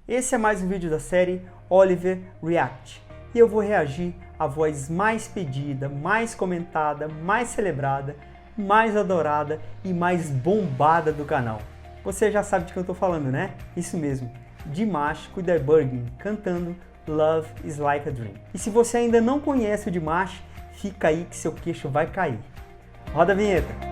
Esse é mais um vídeo da série Oliver React e eu vou reagir à voz mais pedida, mais comentada, mais celebrada, mais adorada e mais bombada do canal. Você já sabe de quem eu tô falando, né? Isso mesmo, Dimash Kudaibergen cantando Love is Like a Dream. E se você ainda não conhece o Dimash, fica aí que seu queixo vai cair. Roda a vinheta!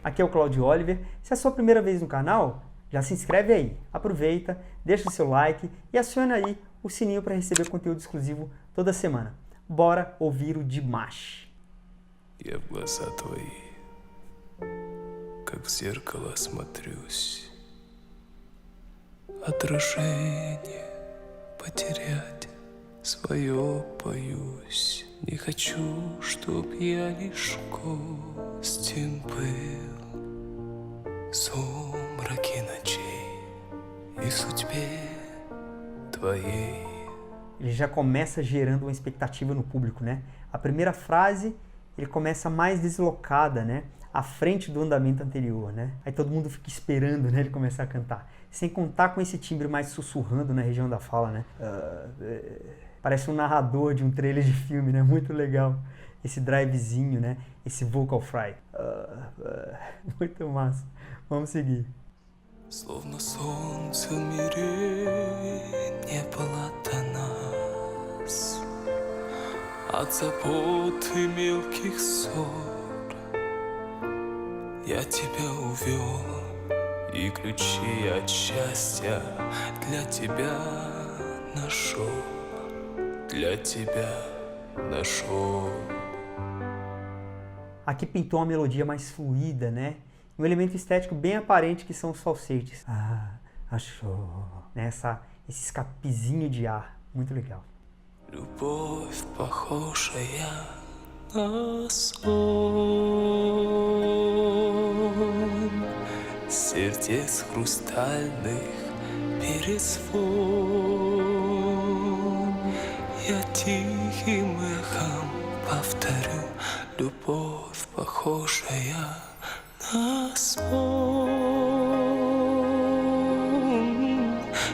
Aqui é o Claudio Oliver. Se é a sua primeira vez no canal, já se inscreve aí, aproveita, deixa o seu like e aciona aí o sininho para receber conteúdo exclusivo toda semana. Bora ouvir o Dimash. Я в глаза твои, как в зеркало смотрюсь. Отражение потерять свое боюсь. Не хочу, чтоб я лишь гостем был в сумраке ночей и судьбе твоей. Ele já começa gerando uma expectativa no público, né? A primeira frase, ele começa mais deslocada, né? À frente do andamento anterior, né? Aí todo mundo fica esperando, né? Ele começar a cantar. Sem contar com esse timbre mais sussurrando na região da fala, né? Parece um narrador de um trailer de filme, né? Muito legal. Esse drivezinho, né? Esse vocal fry. Muito massa. Vamos seguir. Словно солнце в мире не было до нас, от забот и мелких ссор я тебя увел, и ключи от счастья для тебя нашел, для тебя нашел. Aqui pintou uma melodia mais fluida, né? Um elemento estético bem aparente que são os falsetes. Achou. Né? Esse escapezinho de ar. Muito legal. Любовь, похожая на сон, сердец хрустальных перезвон. Я тихим эхом повторю, любовь, похожая на сон,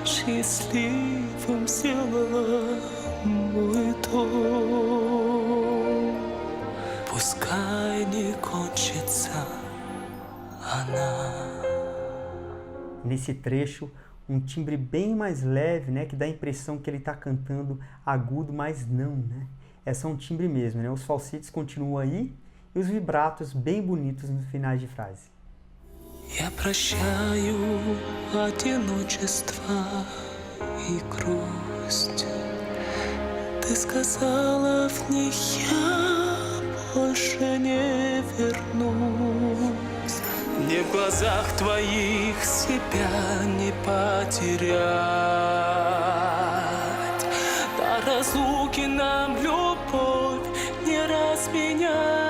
счастливым сделала мой дом. Pускай не кончится она. Nesse trecho, um timbre bem mais leve, né? Que dá a impressão que ele está cantando agudo, mas não, né? É só um timbre mesmo, né? Os falsetes continuam aí e os vibratos bem bonitos nos finais de frase. Я прощаю одиночество и грусть. Ты сказала в них, я больше не вернусь. Мне в глазах твоих себя не потерять. До разлуки нам любовь не разменять.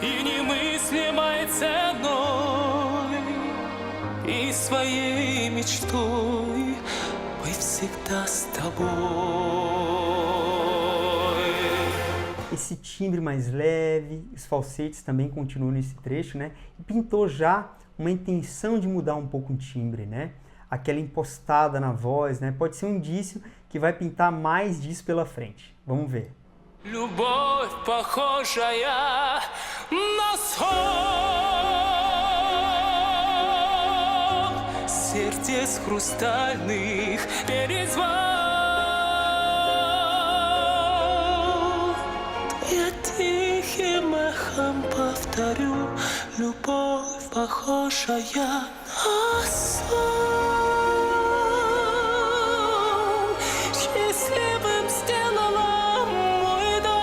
И немыслимой ценой, и своей мечтой быть всегда с тобой. Esse timbre mais leve, os falsetes também continuam nesse trecho, né? E pintou já uma intenção de mudar um pouco o timbre, né? Aquela impostada na voz, né? Pode ser um indício que vai pintar mais disso pela frente. Vamos ver. Любовь, похожая на сон, сердец хрустальных перезвон. Я тихим эхом повторю, любовь, похожая на сон, счастливым сделала мой дом.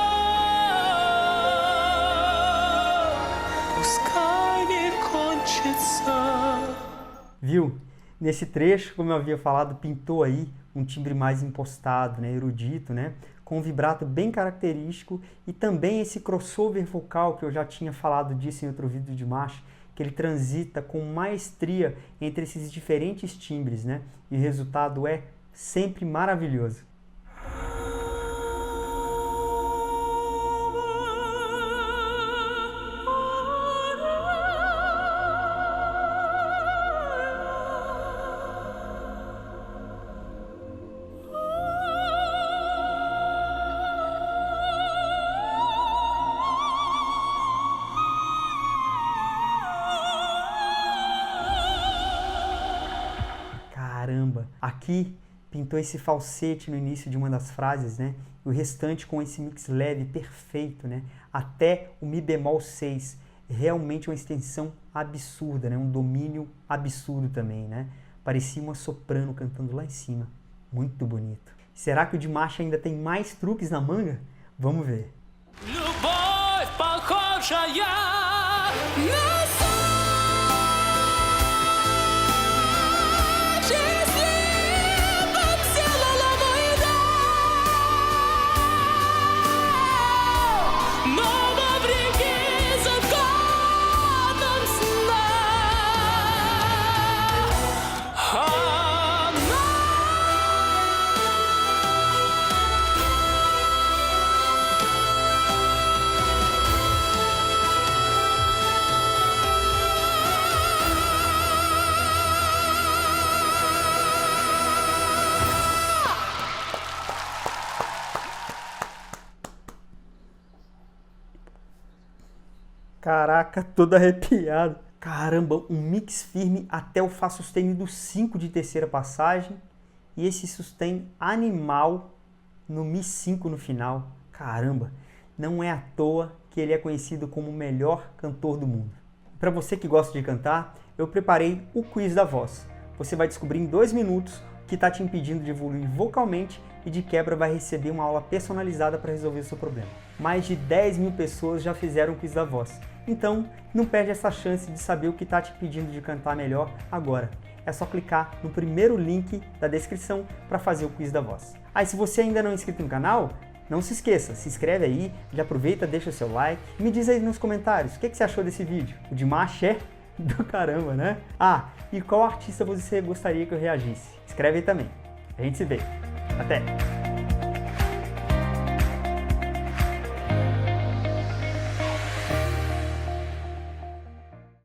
Пускай не кончится. Viu? Nesse trecho, como eu havia falado, pintou aí um timbre mais impostado, né? Erudito, né? Com um vibrato bem característico e também esse crossover vocal que eu já tinha falado disso em outro vídeo de Dimash, que ele transita com maestria entre esses diferentes timbres, né? E o resultado é sempre maravilhoso. aqui pintou esse falsete no início de uma das frases, né? E o restante com esse mix leve perfeito, né? Até o Mi bemol 6. Realmente uma extensão absurda, né? Um domínio absurdo também, né? Parecia uma soprano cantando lá em cima. Muito bonito. Será que o Dimash ainda tem mais truques na manga? Vamos ver. Любовь похожая на Caraca, todo arrepiado. Caramba, um mix firme até o Fá sustenido 5 de terceira passagem. E esse sustain animal no Mi 5 no final. Caramba, não é à toa que ele é conhecido como o melhor cantor do mundo. Para você que gosta de cantar, eu preparei o quiz da voz. Você vai descobrir em 2 minutos o que está te impedindo de evoluir vocalmente e de quebra vai receber uma aula personalizada para resolver o seu problema. Mais de 10 mil pessoas já fizeram o quiz da voz. Então, não perde essa chance de saber o que está te impedindo de cantar melhor agora. É só clicar no primeiro link da descrição para fazer o quiz da voz. Aí, se você ainda não é inscrito no canal, não se esqueça, se inscreve aí, já aproveita, deixa o seu like. Me diz aí nos comentários, o que você achou desse vídeo? O Dimash é do caramba, né? Ah, e qual artista você gostaria que eu reagisse? Escreve aí também. A gente se vê. Até!